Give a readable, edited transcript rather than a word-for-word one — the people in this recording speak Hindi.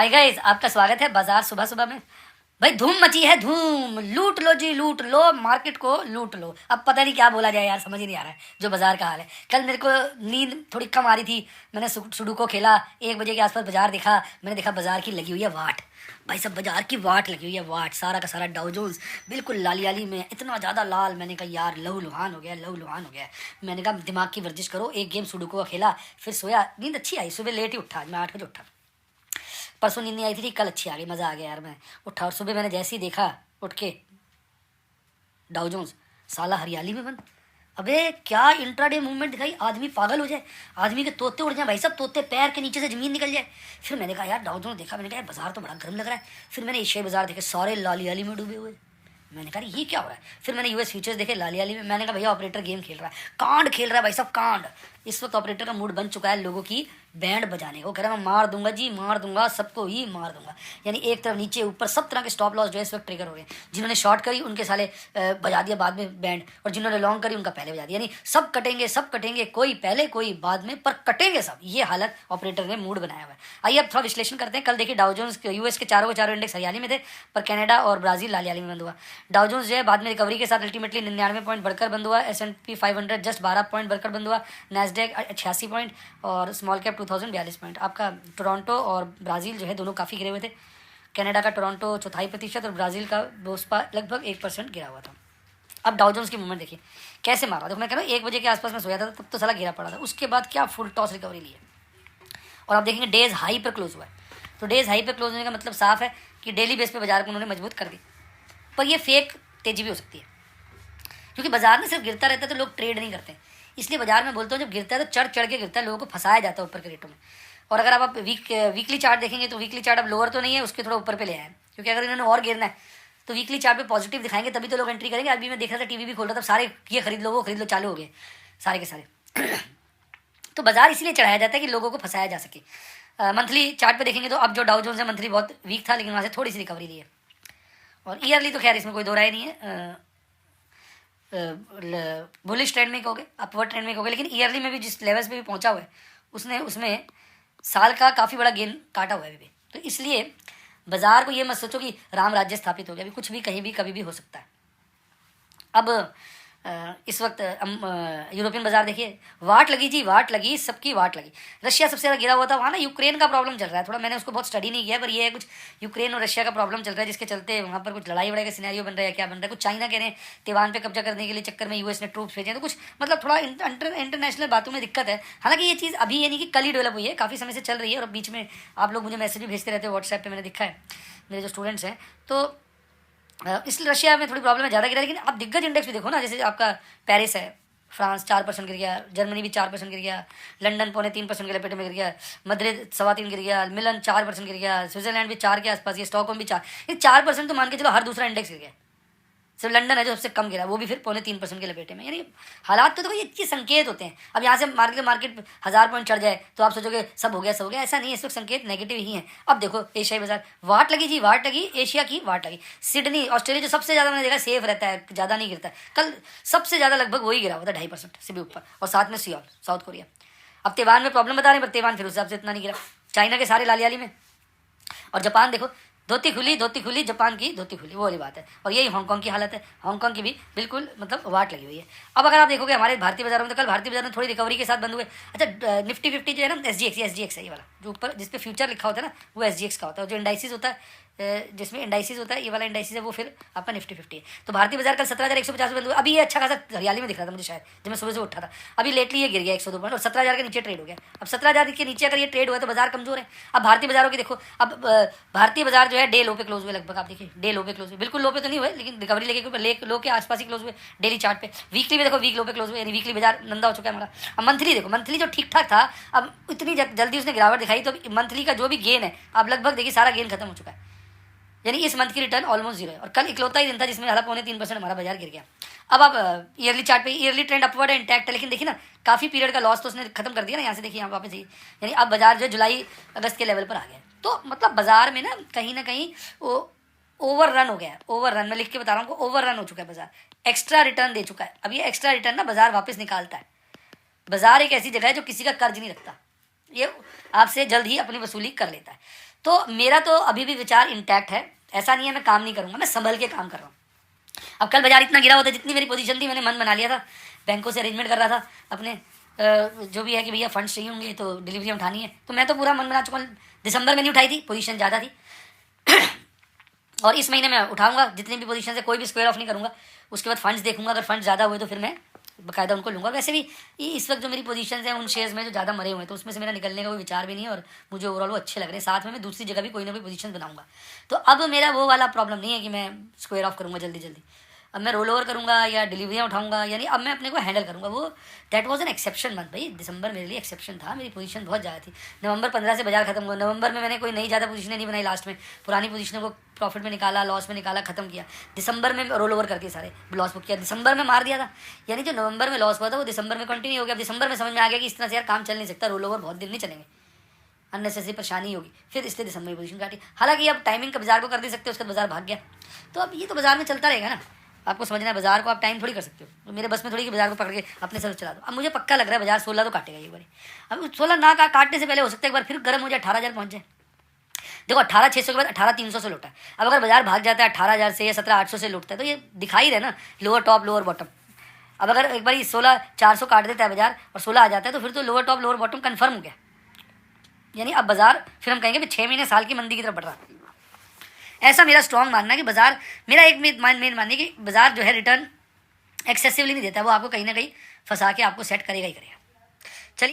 हाय गाइस, आपका स्वागत है बाजार सुबह सुबह में। भाई धूम मची है, धूम। लूट लो जी, लूट लो, मार्केट को लूट लो। अब पता नहीं क्या बोला जाए यार, समझ ही नहीं आ रहा है जो बाजार का हाल है। कल मेरे को नींद थोड़ी कम आ रही थी, मैंने सुडोको खेला। 1 बजे के आसपास बाजार देखा, मैंने देखा बाजार की लगी हुई है वाट। भाई सब बाजार की वाट लगी हुई है, वाट। सारा का सारा डाउ जोन्स बिल्कुल लाली लाली में, इतना ज़्यादा लाल। मैंने कहा यार लहू लुहान हो गया, लहू लुहान हो गया। मैंने कहा दिमाग की वर्जिश करो। एक गेम सुडोको का खेला, फिर सोया। नींद अच्छी आई, सुबह लेट ही उठा। मैं 8 बजे उठा। परसों नींद नहीं आई थी, कल अच्छी आ गई, मज़ा आ गया यार। मैं उठा और सुबह मैंने जैसे ही देखा उठ के, डाउ जोन्स साला हरियाली में बंद। अबे क्या इंट्राडे मूवमेंट दिखाई, आदमी पागल हो जाए, आदमी के तोते उड़ जाए भाई सब, तोते पैर के नीचे से जमीन निकल जाए। फिर मैंने कहा यार डाउ जोन्स देखा, मैंने कहा यार बाजार तो बड़ा गर्म लग रहा है। फिर मैंने एशियाई बाजार देखे, सारे लाली लाली में डूबे हुए। मैंने कहा ये क्या हो रहा है। फिर मैंने यूएस फ्यूचर्स देखे लाली लाली में। मैंने कहा भैया ऑपरेटर गेम खेल रहा है, कांड खेल रहा है भाई सब, कांड। इस वक्त ऑपरेटर का मूड बन चुका है लोगों की बैंड बजाने को। कह रहा मैं मार दूंगा जी, मार दूंगा, सबको ही मार दूंगा। यानी एक तरफ नीचे ऊपर सब तरह के स्टॉप लॉस जो है इस वक्त ट्रिगर हो रहे हैं। जिन्होंने शॉर्ट करी उनके साले बजा दिया बाद में बैंड, और जिन्होंने लॉन्ग करी उनका पहले बजा दिया। यानी सब कटेंगे, सब कटेंगे, कोई पहले कोई बाद में, पर कटेंगे सब। ये हालत ऑपरेटर ने मूड बनाया हुआ है। आइए अब थोड़ा विश्लेषण करते हैं। कल देखिए डाउ जोन्स यूएस के चारों इंडेक्स हरियाली में थे, पर कनाडा और ब्राजील लालियाली में बंद हुआ। डाउ जोन्स जो है बाद में रिकवरी के साथ अल्टीमेटली 99 पॉइंट बढ़कर बंद हुआ। S&P 500 जस्ट 12 पॉइंट बढ़कर बंद हुआ। नैस्डैक 86 पॉइंट और स्मॉल कैप 2000 42 पॉइंट। आपका टोरंटो और ब्राज़ील जो है दोनों काफ़ी गिरे हुए थे। कनाडा का टोरंटो 4.5% और ब्राज़ील का बोस्पा लगभग 1% गिरा हुआ था। अब डाउ जोन्स की मूवमेंट देखिए कैसे मारा। देखो मैं कह रहा हूँ 1 बजे के आसपास मैं सोया था तब तो साला गिरा पड़ा था, उसके बाद क्या फुल टॉस रिकवरी ली है। और आप देखेंगे डेज हाई पर क्लोज हुआ है। तो डेज हाई पर क्लोज होने का मतलब साफ है कि डेली बेस पे बाजार को उन्होंने मजबूत कर दी। पर ये फेक तेजी भी हो सकती है, क्योंकि बाजार में सिर्फ गिरता रहता है तो लोग ट्रेड नहीं करते। इसलिए बाजार में बोलते हो जब गिरता है तो चढ़ चढ़ के गिरता है, लोगों को फंसाया जाता है ऊपर के रेटों में। और अगर आप वीकली चार्ट देखेंगे तो वीकली चार्ट अब लोअर तो नहीं है, उसके थोड़ा ऊपर पे ले आए हैं। क्योंकि अगर इन्होंने और गिरना है तो वीकली चार्ट पे पॉजिटिव दिखाएंगे तभी तो लोग एंट्री करेंगे। अभी मैं देख रहा था, टीवी भी खोल रहा था, सारे ये खरीद लो वो खरीद लो चालू हो गए सारे के सारे। तो बाजार इसलिए चढ़ाया जाता है कि लोगों को फंसाया जा सके। मंथली चार्ट पे देखेंगे तो अब जो डाउ जोन्स है मंथली बहुत वीक था, लेकिन वहाँ से थोड़ी सी रिकवरी ली है। और ईयरली तो खैर इसमें कोई दो राय नहीं है, बुलिश ट्रेंड में कहोगे, अपवर्ड ट्रेंड में कहोगे, लेकिन ईयरली में भी जिस लेवल्स पे भी पहुंचा हुआ है उसमें साल का काफ़ी बड़ा गेन काटा हुआ है अभी भी। तो इसलिए बाजार को ये मत सोचो कि राम राज्य स्थापित हो गया, अभी कुछ भी कहीं भी कभी भी हो सकता है। अब इस वक्त यूरोपियन बाजार देखिए, वाट लगी जी, वाट लगी, सबकी वाट लगी। रशिया सबसे ज़्यादा गिरा हुआ था। वहाँ ना यूक्रेन का प्रॉब्लम चल रहा है थोड़ा, मैंने उसको बहुत स्टडी नहीं किया, पर ये है कुछ यूक्रेन और रशिया का प्रॉब्लम चल रहा है, जिसके चलते वहाँ पर कुछ लड़ाई वड़ाई का सिनेरियो बन रहा है। क्या बन रहा है, कुछ चाइना कह रहे हैं तैवान पे कब्जा करने के लिए चक्कर में यूएस ने ट्रूप्स भेजे, तो कुछ मतलब थोड़ा इंटरनेशनल बातों में दिक्कत है। हालांकि ये चीज़ अभी ये नहीं कि कल ही डेवलप हुई है, काफ़ी समय से चल रही है। और बीच में आप लोग मुझे मैसेज भी भेजते रहते हो व्हाट्सएप पर, मैंने देखा है मेरे जो स्टूडेंट्स हैं। तो इसलिए रशिया में थोड़ी प्रॉब्लम है, ज़्यादा गिरा। लेकिन आप दिग्गज इंडेक्स भी देखो ना, जैसे आपका पेरिस है, फ्रांस 4% गिर गया, जर्मनी भी 4% गिर गया, लंदन 2.25% के लपेटे में गिर गया, मद्रिद 3.25 गिर गया, मिलन 4% गिर गया, स्विट्जरलैंड भी 4 के आसपास, ये स्टॉकहोम भी 4। ये 4% तो मान के चलो हर दूसरा इंडेक्स गिर गया। सिर्फ लंदन है जो सबसे कम गिरा, वो भी फिर 2.25% के लपेटे में। यानी हालात तो ये चीज़ संकेत होते हैं। अब यहाँ से मार्केट 1000 पॉइंट चढ़ जाए तो आप सोचोगे सब हो गया सब हो गया, ऐसा नहीं है। इस वक्त संकेत नेगेटिव ही है। अब देखो एशियाई बाजार वाट लगी जी, वाट लगी, एशिया की वाट लगी। सिडनी ऑस्ट्रेलिया जो सबसे ज़्यादा मैंने देखा सेफ रहता है, ज़्यादा नहीं गिरता है, कल सबसे ज़्यादा लगभग वही गिरा हुआ था 2.5% से भी ऊपर। और साथ में सियोल साउथ कोरिया। अब तैवान में प्रॉब्लम बता रहे हैं, पर तैवान फिर उस हिसाब से इतना नहीं गिरा। चाइना के सारे लालियाली में। और जापान देखो, धोती खुली, जापान की धोती खुली, वो वाली बात है। और यही हांगकांग की हालत है, हांगकांग की भी बिल्कुल मतलब वाट लगी हुई है। अब अगर आप देखोगे हमारे भारतीय बाजारों में, तो कल भारतीय बाजार में थोड़ी रिकवरी के साथ बंद हुए। अच्छा निफ्टी 50 जो है ना, एसजीएक्स है ये वाला, जो ऊपर जिस पे फ्यूचर लिखा होता है ना, वो एसजीएक्स का होता है। जो इंडाइसिस होता है, जिसमें इंडाइसिस होता है, ये वाला इंडाइसिस है, वो फिर आपका निफ्टी 50 है। तो भारतीय बाजार कल 17,150 बंद हुआ। अभी ये अच्छा खासा हरियाली में दिख रहा था मुझे शायद, जब मैं सुबह से उठा था। अभी लेटली ये गिर गया 102 पॉइंट और 17,000 के नीचे ट्रेड हो गया। अब 17,000 के नीचे अगर ये ट्रेड हुआ तो बाजार कमजोर है। अब भारतीय बाजारों की देखो, अब भारतीय बाजार जो है डे लो पे क्लोज हुए लगभग। आप देखिए डे लो पे क्लोज हुए, बिल्कुल लो पे तो नहीं हुए, लेकिन रिकवरी लेके लो के आसपास ही क्लोज हुए डेली चार्ट पे। वीकली में देखो वीक लो पे क्लोज हुए, यानी वीकली बाजार नंदा हो चुका है हमारा। अब मंथली देखो, मंथली जो ठीक ठाक था, अब इतनी जल्दी उसने गिरावट दिखाई, तो मंथली का जो भी गेन है अब लगभग देखिए सारा गेन खत्म हो चुका है। यानी इस मंथ की रिटर्न ऑलमोस्ट जीरो है। और कल इकलौता ही दिन था जिसमें आधा 2.25% हमारा बाजार गिर गया। अब आप ईयरली चार्ट पे ईयरली ट्रेंड अपवर्ड है, इंटैक्ट है, लेकिन देखिए ना काफ़ी पीरियड का लॉस तो उसने खत्म कर दिया ना। यहाँ से देखिए यहाँ वापस ही, यानी अब बाजार जो जुलाई अगस्त के लेवल पर आ गया। तो मतलब बाजार में ना कहीं वो ओवर रन हो गया है। ओवर रन मैं लिख के बता रहा हूँ, ओवर रन हो चुका है बाजार, एक्स्ट्रा रिटर्न दे चुका है। अब ये एक्स्ट्रा रिटर्न ना बाजार वापस निकालता है। बाजार एक ऐसी जगह है जो किसी का कर्ज नहीं रखता, ये आपसे जल्द ही अपनी वसूली कर लेता है। तो मेरा तो अभी भी विचार इंटैक्ट है, ऐसा नहीं है मैं काम नहीं करूँगा, मैं संभल के काम कर रहा हूँ। अब कल बाजार इतना गिरा होता, जितनी मेरी पोजीशन थी मैंने मन बना लिया था, बैंकों से अरेंजमेंट कर रहा था अपने जो भी है कि भैया फंड्स चाहिए होंगे तो डिलीवरी उठानी है, तो मैं तो पूरा मन बना चुका हूँ। दिसंबर में नहीं उठाई थी, पोजीशन ज़्यादा थी और इस महीने में उठाऊंगा जितनी भी पोजीशन से, कोई भी स्क्वायर ऑफ नहीं करूँगा। उसके बाद फंड्स देखूंगा, अगर फंड्स ज़्यादा हुए तो फिर मैं बाकायदा उनको लूँगा। वैसे भी इस वक्त जो मेरी पोजीशन है उन शेयर्स में जो ज़्यादा मरे हुए हैं, तो उसमें से मेरा निकलने का कोई विचार भी नहीं है और मुझे ओवरऑल वो अच्छे लग रहे हैं। साथ में मैं दूसरी जगह भी कोई ना कोई पोजीशन बनाऊंगा। तो अब मेरा वो वाला प्रॉब्लम नहीं है कि मैं स्क्वायर ऑफ करूँगा जल्दी जल्दी। अब मैं रोल ओवर करूँगा या डिलीवरियाँ उठाऊंगा, यानी अब मैं अपने को हैंडल करूँगा। वो that was an exception month भाई, दिसंबर मेरे लिए एक्सेप्शन था, मेरी पोजीशन बहुत ज़्यादा थी। नवंबर 15 से बाजार खत्म हुआ, नवंबर में मैंने कोई नई ज़्यादा पोजीशनें नहीं बनाई, लास्ट में पुरानी पोजीशनों को प्रॉफिट में निकाला, लॉस में निकाला, खत्म किया। दिसंबर में रोल ओवर करके सारे लॉस बुक किया, दिसंबर में मार दिया था। यानी जो नवंबर में लॉस हुआ था वो दिसंबर में कंटिन्यू हो गया। दिसंबर में समझ में आ गया कि इस तरह से यार काम चल नहीं सकता, रोल ओवर बहुत दिन नहीं चलेंगे, अननेसेसरी परेशानी होगी, फिर इसलिए दिसंबर में पोजीशन काटी। हालांकि अब टाइमिंग का बाजार को कर नहीं सकते, उसका बाजार भाग गया। तो अब ये तो बाजार में चलता रहेगा ना, आपको समझना है बाजार को आप टाइम थोड़ी कर सकते हो। तो मेरे बस में थोड़ी कि बाजार को पकड़ के अपने सर चला दो। अब मुझे पक्का लग रहा है बाजार 16 तो काटेगा एक बार। अब 16 ना काटने से पहले हो सकता है एक बार फिर गर्म हो जाए, 18,000 पहुंच जाए। देखो 18,600 के बाद 18,300 से लौटा है। अब अगर बाजार भाग जाता है 18,000 से या 17,800 से लौटता है तो ये दिखाई रहे ना, लोअर टॉप लोअर बॉटम। अब अगर एक बार 16,400 काट देता है बाजार और 16 आ जाता है तो फिर तो lower top lower bottom confirm हो गया। यानी अब बाजार फिर हम कहेंगे कि 6 महीने साल की मंदी की तरफ बढ़ रहा है। ऐसा मेरा स्ट्रॉन्ग मानना है कि बाजार, मेरा एक मेन मानना है कि बाजार जो है रिटर्न एक्सेसिवली नहीं देता, वो आपको कहीं ना कहीं फंसा के आपको सेट करेगा ही करेगा।